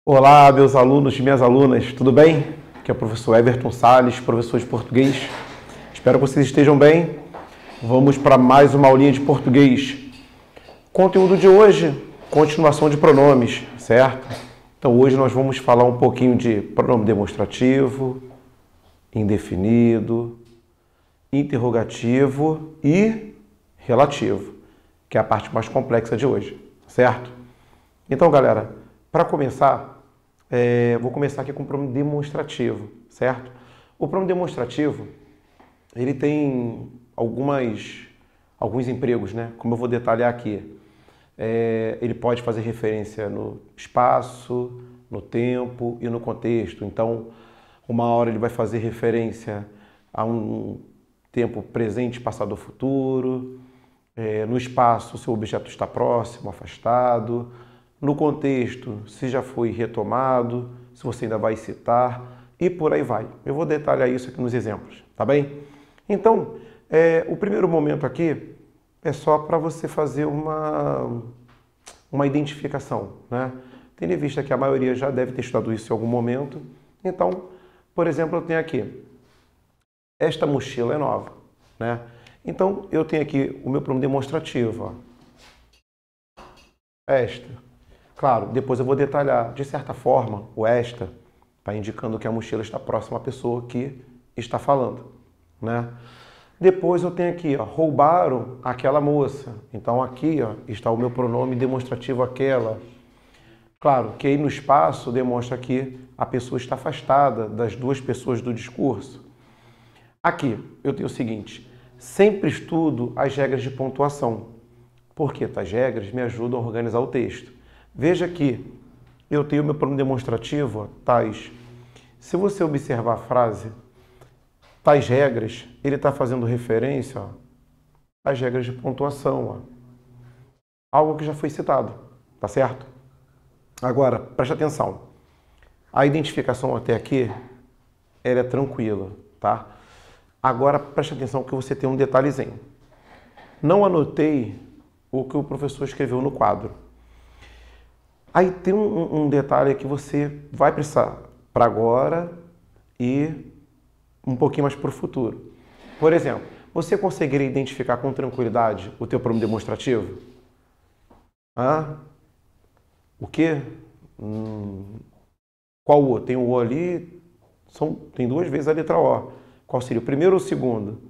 Olá, meus alunos e minhas alunas, tudo bem? Aqui é o professor Everton Salles, professor de português. Espero que vocês estejam bem. Vamos para mais uma aulinha de português. Conteúdo de hoje, continuação de pronomes, certo? Então hoje nós vamos falar um pouquinho de pronome demonstrativo, indefinido, interrogativo e relativo, que é a parte mais complexa de hoje, certo? Então, galera, para começar, vou começar aqui com o pronome demonstrativo, certo? O pronome demonstrativo, ele tem alguns empregos, né? Como eu vou detalhar aqui. Ele pode fazer referência no espaço, no tempo e no contexto. Então, uma hora ele vai fazer referência a um tempo presente, passado ou futuro. No espaço, se o objeto está próximo, afastado. No contexto, se já foi retomado, se você ainda vai citar e por aí vai. Eu vou detalhar isso aqui nos exemplos, tá bem? Então, o primeiro momento aqui é só para você fazer uma identificação, né? Tendo em vista que a maioria já deve ter estudado isso em algum momento. Então, por exemplo, eu tenho aqui, esta mochila é nova, né? Então, eu tenho aqui o meu pronome demonstrativo, ó. Esta. Claro, depois eu vou detalhar, de certa forma, o esta está indicando que a mochila está próxima à pessoa que está falando, né? Depois eu tenho aqui, ó, roubaram aquela moça. Então aqui, ó, está o meu pronome demonstrativo aquela. Claro, que aí no espaço demonstra que a pessoa está afastada das duas pessoas do discurso. Aqui eu tenho o seguinte, sempre estudo as regras de pontuação, porque tais regras me ajudam a organizar o texto. Veja que eu tenho meu pronome demonstrativo, ó, tais. Se você observar a frase, tais regras, ele está fazendo referência, ó, às regras de pontuação, ó. Algo que já foi citado, tá certo? Agora, preste atenção. A identificação até aqui, ela é tranquila, tá? Agora, preste atenção que você tem um detalhezinho. Não anotei o que o professor escreveu no quadro. Aí tem um detalhe que você vai precisar para agora e um pouquinho mais para o futuro. Por exemplo, você conseguiria identificar com tranquilidade o teu pronome demonstrativo? O quê? Qual o? Tem o O ali, tem duas vezes a letra O. Qual seria, o primeiro ou o segundo?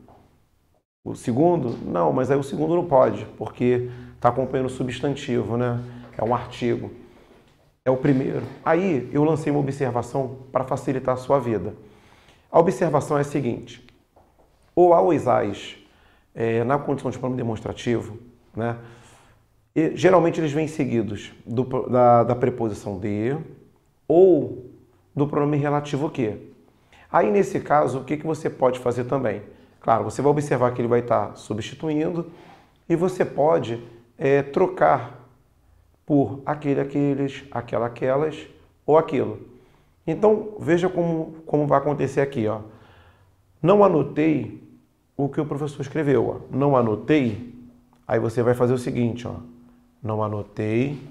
O segundo? Não, mas aí o segundo não pode, porque está acompanhando o substantivo, né? É um artigo. É o primeiro. Aí eu lancei uma observação para facilitar a sua vida. A observação é a seguinte. O a ou as, na condição de pronome demonstrativo, né, geralmente eles vêm seguidos da preposição de ou do pronome relativo que. Aí nesse caso, o que você pode fazer também? Claro, você vai observar que ele vai estar substituindo e você pode trocar por aquele, aqueles, aquela, aquelas ou aquilo. Então, veja como vai acontecer aqui, ó. Não anotei o que o professor escreveu, ó. Não anotei, aí você vai fazer o seguinte, ó. Não anotei.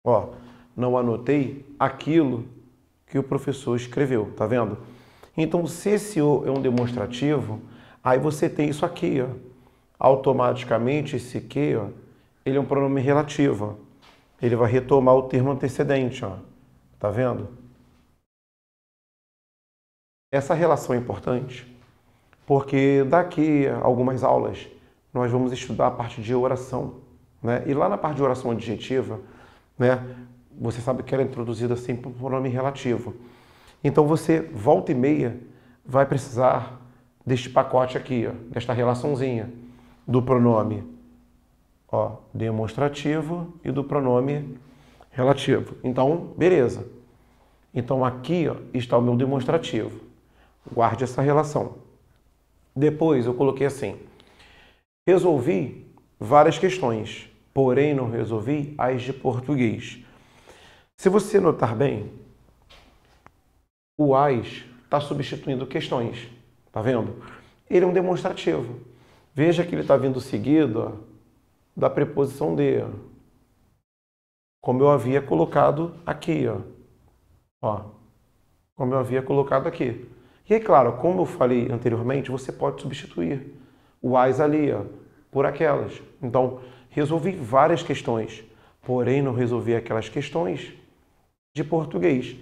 Ó, não anotei aquilo que o professor escreveu, tá vendo? Então, se esse o é um demonstrativo, aí você tem isso aqui, ó. Automaticamente esse que, ó, ele é um pronome relativo. Ó. Ele vai retomar o termo antecedente, ó. Tá vendo? Essa relação é importante porque daqui a algumas aulas nós vamos estudar a parte de oração, né? E lá na parte de oração adjetiva, né, você sabe que ela é introduzida sempre por pronome relativo. Então você, volta e meia, vai precisar deste pacote aqui, ó, desta relaçãozinha do pronome, ó, demonstrativo e do pronome relativo. Então, beleza. Então, aqui, ó, está o meu demonstrativo. Guarde essa relação. Depois, eu coloquei assim. Resolvi várias questões, porém não resolvi as de português. Se você notar bem, o as está substituindo questões. Tá vendo? Ele é um demonstrativo. Veja que ele está vindo seguido, ó, da preposição de. como eu havia colocado aqui, ó. Ó, como eu havia colocado aqui. E aí, claro, como eu falei anteriormente, você pode substituir o as ali, ó, por aquelas. Então, resolvi várias questões, porém não resolvi aquelas questões de português.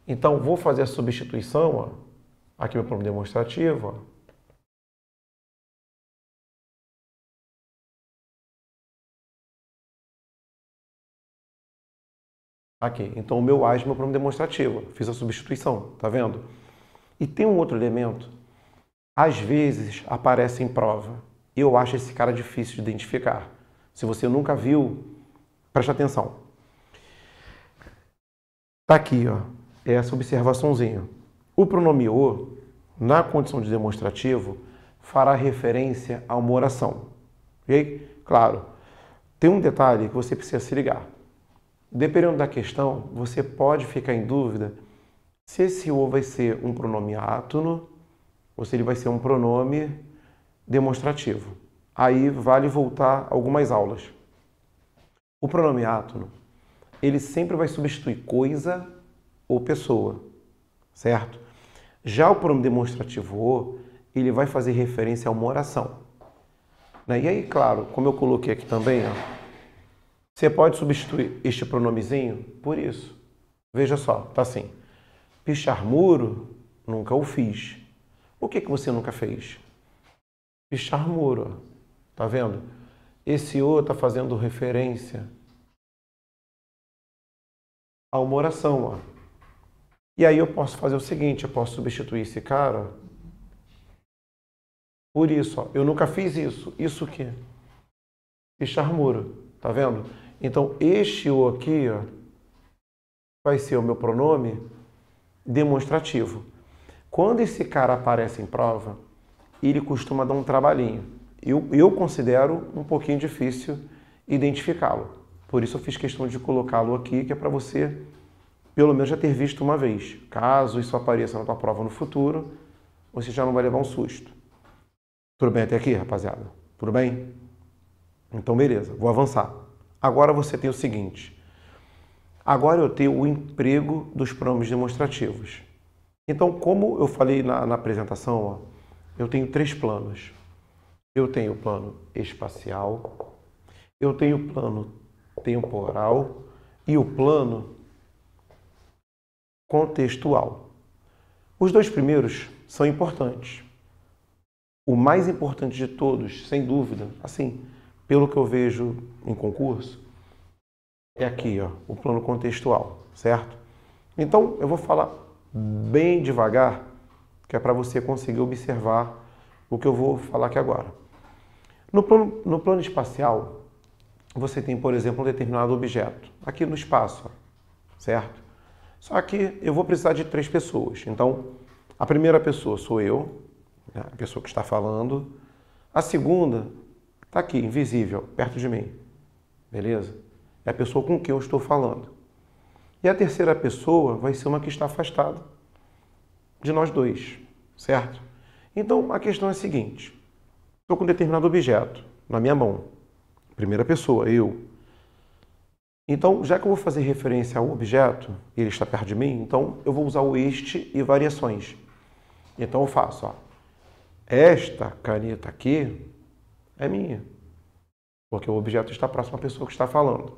Então, vou fazer a substituição, ó. Aqui meu pronome demonstrativo, ó. Aqui, então o meu as é meu pronome demonstrativo. Fiz a substituição, tá vendo? E tem um outro elemento. Às vezes aparece em prova. Eu acho esse cara difícil de identificar. Se você nunca viu, preste atenção. Tá aqui, ó, essa observaçãozinha. O pronome o, na condição de demonstrativo, fará referência a uma oração. Ok? Claro, tem um detalhe que você precisa se ligar. Dependendo da questão, você pode ficar em dúvida se esse o vai ser um pronome átono ou se ele vai ser um pronome demonstrativo. Aí vale voltar algumas aulas. O pronome átono, ele sempre vai substituir coisa ou pessoa, certo? Já o pronome demonstrativo o, ele vai fazer referência a uma oração. E aí, claro, como eu coloquei aqui também, ó, você pode substituir este pronomezinho por isso. Veja só, tá assim. Pichar muro, nunca o fiz. O que você nunca fez? Pichar muro, ó. Tá vendo? Esse o está fazendo referência a uma oração, ó. E aí eu posso fazer o seguinte, eu posso substituir esse cara por isso, ó. Eu nunca fiz isso. Isso o quê? Pichar muro, tá vendo? Então, este o aqui, ó, vai ser o meu pronome demonstrativo. Quando esse cara aparece em prova, ele costuma dar um trabalhinho. Eu considero um pouquinho difícil identificá-lo. Por isso eu fiz questão de colocá-lo aqui, que é para você, pelo menos, já ter visto uma vez. Caso isso apareça na tua prova no futuro, você já não vai levar um susto. Tudo bem até aqui, rapaziada? Tudo bem? Então, beleza. Vou avançar. Agora você tem o seguinte. Agora eu tenho o emprego dos pronomes demonstrativos. Então, como eu falei na apresentação, ó, eu tenho três planos. Eu tenho o plano espacial, eu tenho o plano temporal e o plano contextual. Os dois primeiros são importantes. O mais importante de todos, sem dúvida, assim, pelo que eu vejo em concurso, é aqui, ó, o plano contextual, certo? Então, eu vou falar bem devagar, que é para você conseguir observar o que eu vou falar aqui agora. No plano espacial, você tem, por exemplo, um determinado objeto, aqui no espaço, certo? Só que eu vou precisar de três pessoas. Então, a primeira pessoa sou eu, né, a pessoa que está falando. A segunda está aqui, invisível, perto de mim. Beleza? É a pessoa com quem eu estou falando. E a terceira pessoa vai ser uma que está afastada de nós dois, certo? Então, a questão é a seguinte. Estou com um determinado objeto na minha mão. Primeira pessoa, eu. Então, já que eu vou fazer referência ao objeto, e ele está perto de mim, então eu vou usar o este e variações. Então, eu faço, ó. Esta caneta aqui é minha, porque o objeto está próximo à pessoa que está falando.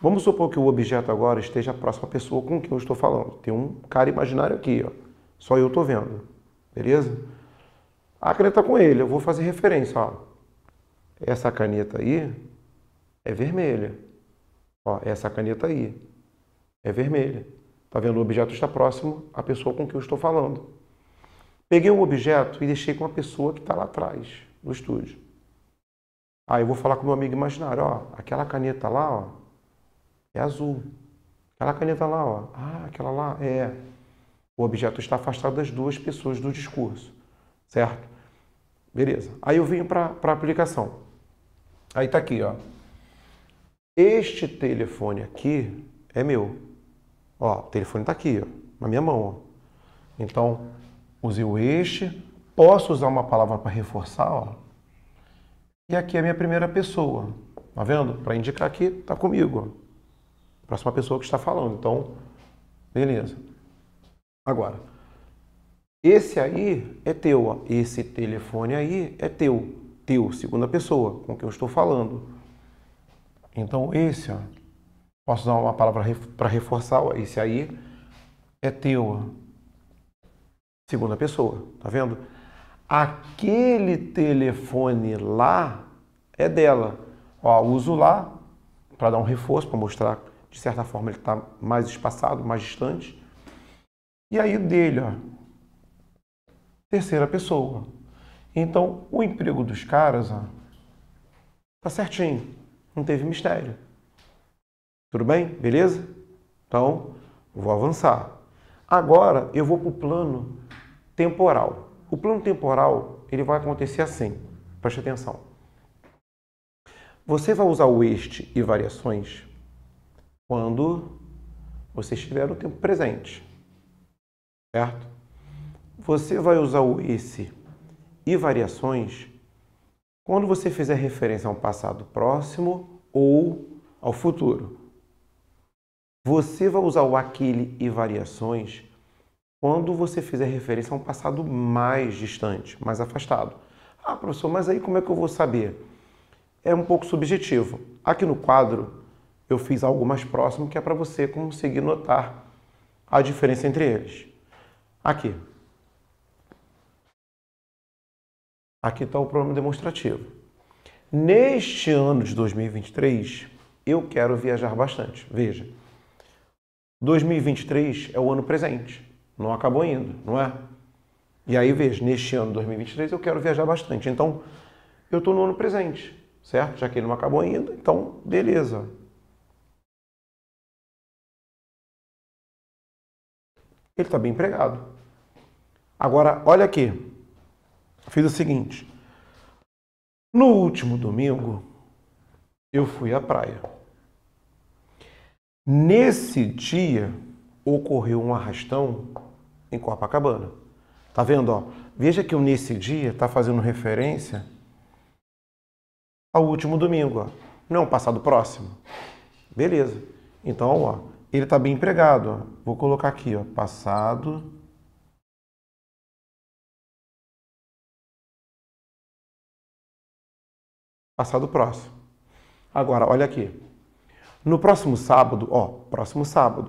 Vamos supor que o objeto agora esteja próximo à pessoa com quem eu estou falando. Tem um cara imaginário aqui, ó. Só eu estou vendo. Beleza? A caneta com ele, eu vou fazer referência, ó. Essa caneta aí é vermelha. Ó, essa caneta aí é vermelha. Tá vendo? O objeto está próximo à pessoa com quem eu estou falando. Peguei um objeto e deixei com a pessoa que está lá atrás, no estúdio. Aí eu vou falar com o meu amigo imaginário, ó. Aquela caneta lá, ó, é azul. Aquela caneta lá, ó. Ah, aquela lá é... O objeto está afastado das duas pessoas do discurso, certo? Beleza. Aí eu venho para a aplicação. Aí está aqui, ó. Este telefone aqui é meu. Ó, o telefone está aqui, ó, na minha mão, ó. Então, usei o este. Posso usar uma palavra para reforçar, ó. E aqui é a minha primeira pessoa. Tá vendo? Para indicar que está comigo, ó. Próxima pessoa que está falando. Então, beleza. Agora, esse aí é teu, ó. Esse telefone aí é teu. Teu, segunda pessoa, com quem eu estou falando. Então, esse, ó, posso usar uma palavra para reforçar, ó. Esse aí é teu, ó. Segunda pessoa, tá vendo? Aquele telefone lá é dela. Ó, uso lá para dar um reforço, para mostrar que de certa forma ele está mais espaçado, mais distante. E aí dele, ó, terceira pessoa. Então, o emprego dos caras, ó, tá certinho, não teve mistério. Tudo bem? Beleza? Então, vou avançar. Agora, eu vou para o plano temporal. O plano temporal, ele vai acontecer assim. Preste atenção. Você vai usar o este e variações quando você estiver no tempo presente. Certo? Você vai usar o esse e variações quando você fizer referência a um passado próximo ou ao futuro. Você vai usar o aquele e variações quando você fizer referência a um passado mais distante, mais afastado. Ah, professor, mas aí como é que eu vou saber? É um pouco subjetivo. Aqui no quadro eu fiz algo mais próximo que é para você conseguir notar a diferença entre eles. Aqui. Aqui está o problema demonstrativo. Neste ano de 2023, eu quero viajar bastante. Veja, 2023 é o ano presente. Não acabou ainda, não é? E aí, veja, neste ano de 2023 eu quero viajar bastante. Então, eu estou no ano presente, certo? Já que ele não acabou ainda, então, beleza. Ele está bem empregado. Agora, olha aqui. Fiz o seguinte. No último domingo, eu fui à praia. Nesse dia, ocorreu um arrastão em Copacabana. Tá vendo, ó? Veja que o nesse dia está fazendo referência ao último domingo, ó. Não é um passado próximo? Beleza. Então, ó, ele está bem empregado, ó. Vou colocar aqui, ó, passado próximo. Agora, olha aqui. No próximo sábado,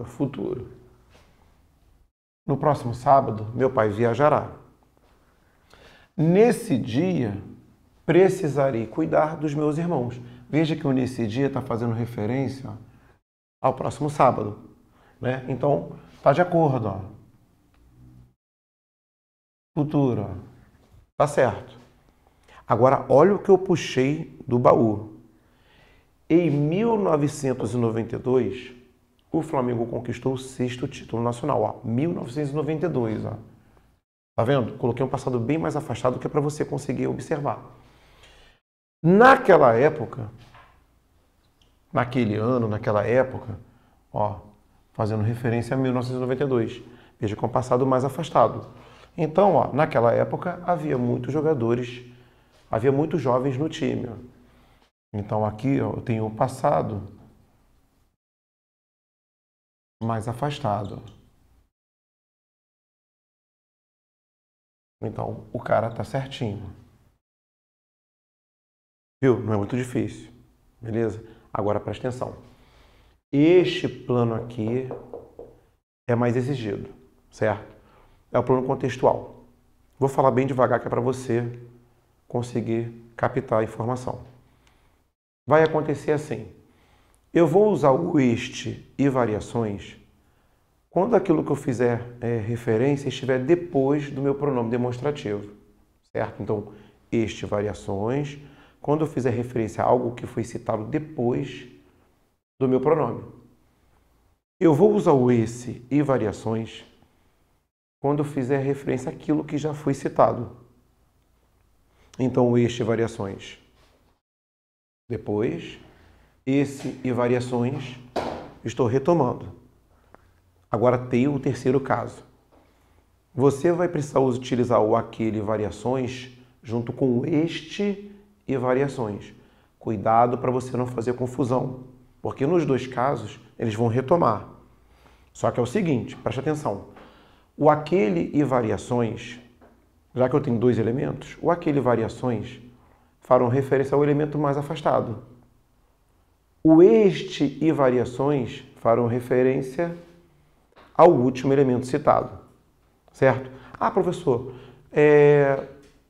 futuro. No próximo sábado, meu pai viajará. Nesse dia, precisarei cuidar dos meus irmãos. Veja que o nesse dia está fazendo referência, ó, ao próximo sábado, né? Então, tá de acordo, ó. Futuro, ó. Tá certo. Agora, olha o que eu puxei do baú. Em 1992, o Flamengo conquistou o 6º título nacional, ó. 1992, ó. Tá vendo? Coloquei um passado bem mais afastado que é para você conseguir observar. Naquela época, naquele ano, naquela época, ó, fazendo referência a 1992. Veja que é um passado mais afastado. Então, ó, naquela época havia muitos jogadores, havia muitos jovens no time, ó. Então aqui, ó, eu tenho o passado mais afastado. Então o cara tá certinho. Viu? Não é muito difícil. Beleza? Agora presta atenção. Este plano aqui é mais exigido, certo? É o plano contextual. Vou falar bem devagar que é para você conseguir captar a informação. Vai acontecer assim. Eu vou usar o este e variações quando aquilo que eu fizer referência estiver depois do meu pronome demonstrativo, certo? Então, este variações, quando eu fizer referência a algo que foi citado depois do meu pronome. Eu vou usar o esse e variações quando eu fizer referência àquilo que já foi citado. Então, o este e variações depois, esse e variações, estou retomando. Agora tem o terceiro caso. Você vai precisar utilizar o aquele e variações junto com o este e variações. Cuidado para você não fazer confusão. Porque nos dois casos, eles vão retomar. Só que é o seguinte, preste atenção. O aquele e variações, já que eu tenho dois elementos, o aquele e variações farão referência ao elemento mais afastado. O este e variações farão referência ao último elemento citado. Certo? Ah, professor,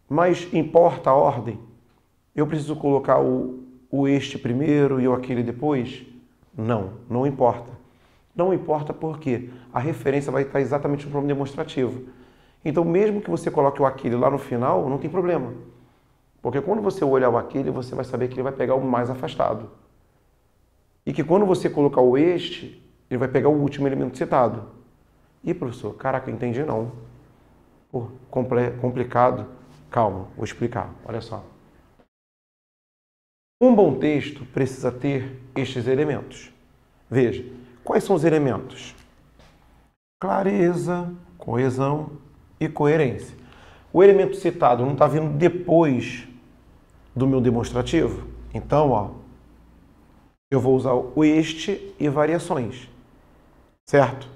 mas importa a ordem? Eu preciso colocar o este primeiro e o aquele depois? Não, não importa. Não importa porque a referência vai estar exatamente no problema demonstrativo. Então, mesmo que você coloque o aquele lá no final, não tem problema. Porque quando você olhar o aquele, você vai saber que ele vai pegar o mais afastado. E que quando você colocar o este, ele vai pegar o último elemento citado. Ih, professor, caraca, entendi não. Pô, complicado. Calma, vou explicar. Olha só. Um bom texto precisa ter estes elementos. Veja, quais são os elementos? Clareza, coesão e coerência. O elemento citado não está vindo depois do meu demonstrativo? Então, ó, eu vou usar o este e variações. Certo?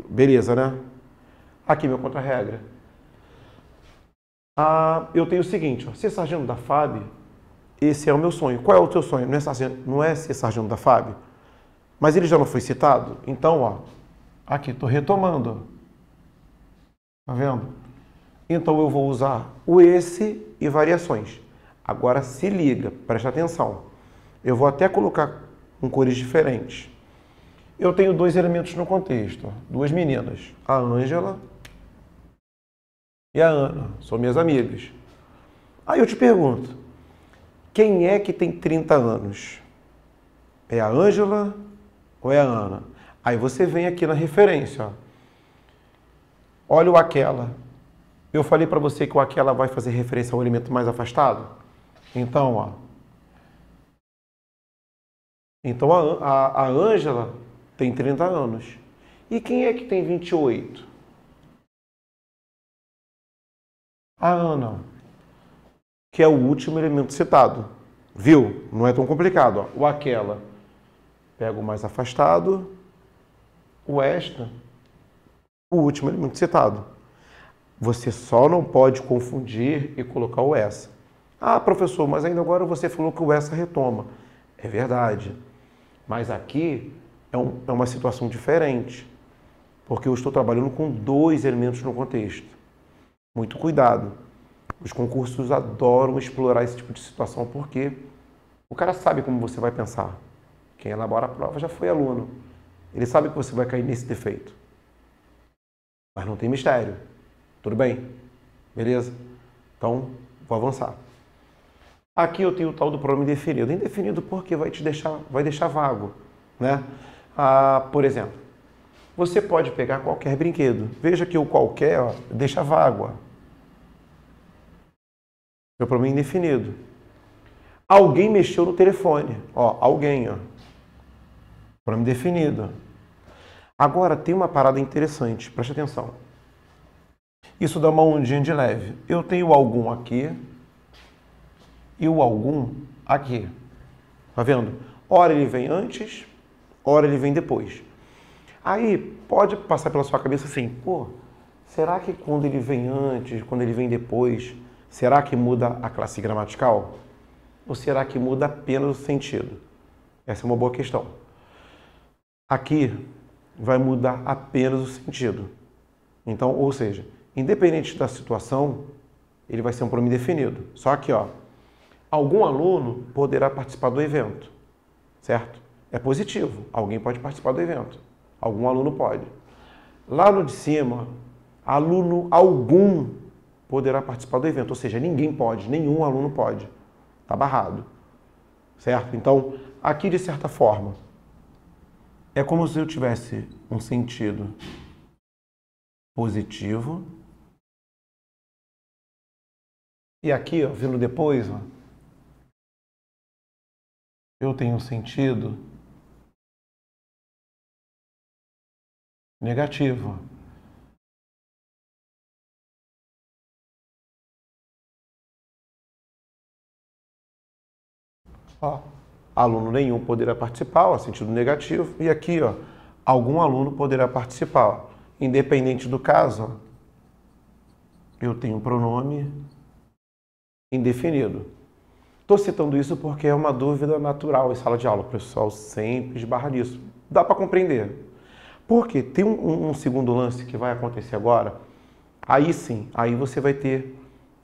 Beleza, né? Aqui meu contra-regra. Eu tenho o seguinte, ó, ser sargento da FAB, esse é o meu sonho. Qual é o teu sonho? Não é ser sargento da FAB? Mas ele já não foi citado? Então, ó, aqui, estou retomando. Tá vendo? Então eu vou usar o esse e variações. Agora se liga, presta atenção. Eu vou até colocar com cores diferentes. Eu tenho dois elementos no contexto, ó, duas meninas, a Ângela e a Ana, são minhas amigas. Aí eu te pergunto, quem é que tem 30 anos? É a Ângela ou é a Ana? Aí você vem aqui na referência, ó. Olha o aquela. Eu falei para você que o aquela vai fazer referência ao elemento mais afastado? Então, ó. Então a Ângela tem 30 anos. E quem é que tem 28? A Ana, que é o último elemento citado. Viu? Não é tão complicado. Ó. O aquela pega o mais afastado, o esta, o último elemento citado. Você só não pode confundir e colocar o essa. Ah, professor, mas ainda agora você falou que o essa retoma. É verdade. Mas aqui é uma situação diferente. Porque eu estou trabalhando com dois elementos no contexto. Muito cuidado. Os concursos adoram explorar esse tipo de situação porque o cara sabe como você vai pensar. Quem elabora a prova já foi aluno. Ele sabe que você vai cair nesse defeito. Mas não tem mistério. Tudo bem? Beleza? Então, vou avançar. Aqui eu tenho o tal do pronome indefinido. Indefinido porque vai deixar vago, né? Por exemplo, você pode pegar qualquer brinquedo. Veja que o qualquer, ó, deixa vago. Ó. Meu pronome indefinido. Alguém mexeu no telefone. Ó, alguém, ó. Pronome definido. Agora, tem uma parada interessante. Preste atenção. Isso dá uma ondinha de leve. Eu tenho o algum aqui e o algum aqui. Tá vendo? Ora ele vem antes, ora ele vem depois. Aí pode passar pela sua cabeça assim, pô, será que quando ele vem antes, quando ele vem depois, será que muda a classe gramatical? Ou será que muda apenas o sentido? Essa é uma boa questão. Aqui vai mudar apenas o sentido. Então, ou seja, independente da situação, ele vai ser um pronome definido. Só que, ó, algum aluno poderá participar do evento, certo? É positivo, alguém pode participar do evento. Algum aluno pode. Lá no de cima, aluno algum poderá participar do evento, ou seja, ninguém pode, nenhum aluno pode. Está barrado, certo? Então, aqui de certa forma, é como se eu tivesse um sentido positivo. E aqui, ó, vindo depois, ó, eu tenho um sentido negativo. Ó, aluno nenhum poderá participar, ó, sentido negativo. E aqui, ó, algum aluno poderá participar. Ó. Independente do caso, ó, eu tenho um pronome indefinido. Estou citando isso porque é uma dúvida natural em sala de aula. O pessoal sempre esbarra nisso. Dá para compreender. Porque tem um segundo lance que vai acontecer agora. Aí sim, aí você vai ter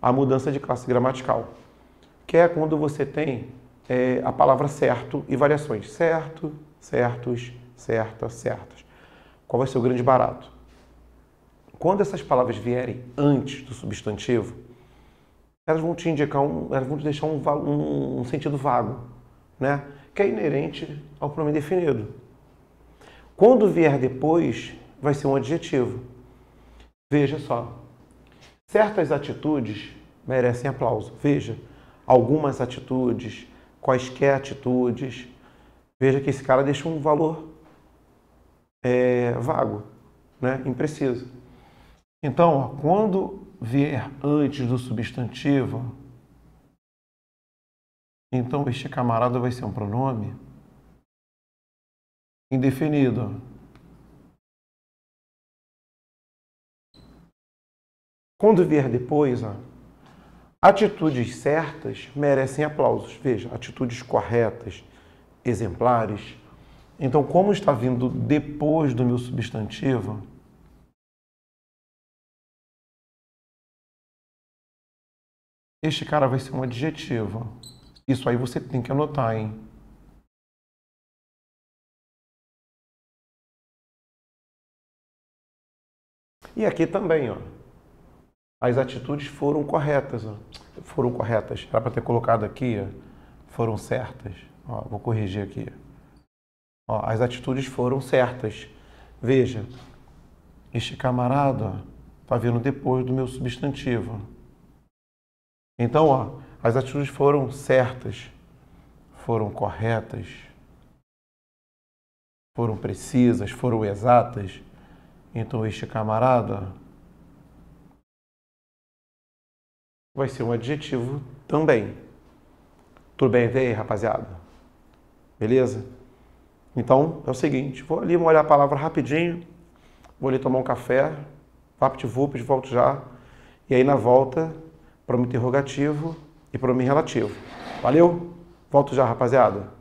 a mudança de classe gramatical. Que é quando você tem a palavra certo e variações. Certo, certos, certa, certas. Qual vai ser o grande barato? Quando essas palavras vierem antes do substantivo, elas vão te indicar, elas vão te deixar um sentido vago, né? Que é inerente ao pronome definido. Quando vier depois, vai ser um adjetivo. Veja só, certas atitudes merecem aplauso. Veja, algumas atitudes, quaisquer atitudes. Veja que esse cara deixa um valor vago, né? Impreciso. Então, ó, quando vier antes do substantivo, então este camarada vai ser um pronome indefinido. Quando vier depois, ó, atitudes certas merecem aplausos. Veja, atitudes corretas, exemplares. Então, como está vindo depois do meu substantivo, este cara vai ser um adjetivo. Isso aí você tem que anotar, hein? E aqui também, ó. As atitudes foram corretas, ó. Foram corretas. Era para ter colocado aqui, ó. Foram certas. Ó, vou corrigir aqui. Ó, as atitudes foram certas. Veja, este camarada está vindo depois do meu substantivo. Então, ó, as atitudes foram certas, foram corretas, foram precisas, foram exatas. Então, este camarada vai ser um adjetivo também. Tudo bem até aí, rapaziada? Beleza? Então, é o seguinte, vou ali molhar a palavra rapidinho, vou ali tomar um café, vapt-vupt, volto já, e aí na volta, pronome interrogativo e pronome relativo. Valeu? Volto já, rapaziada.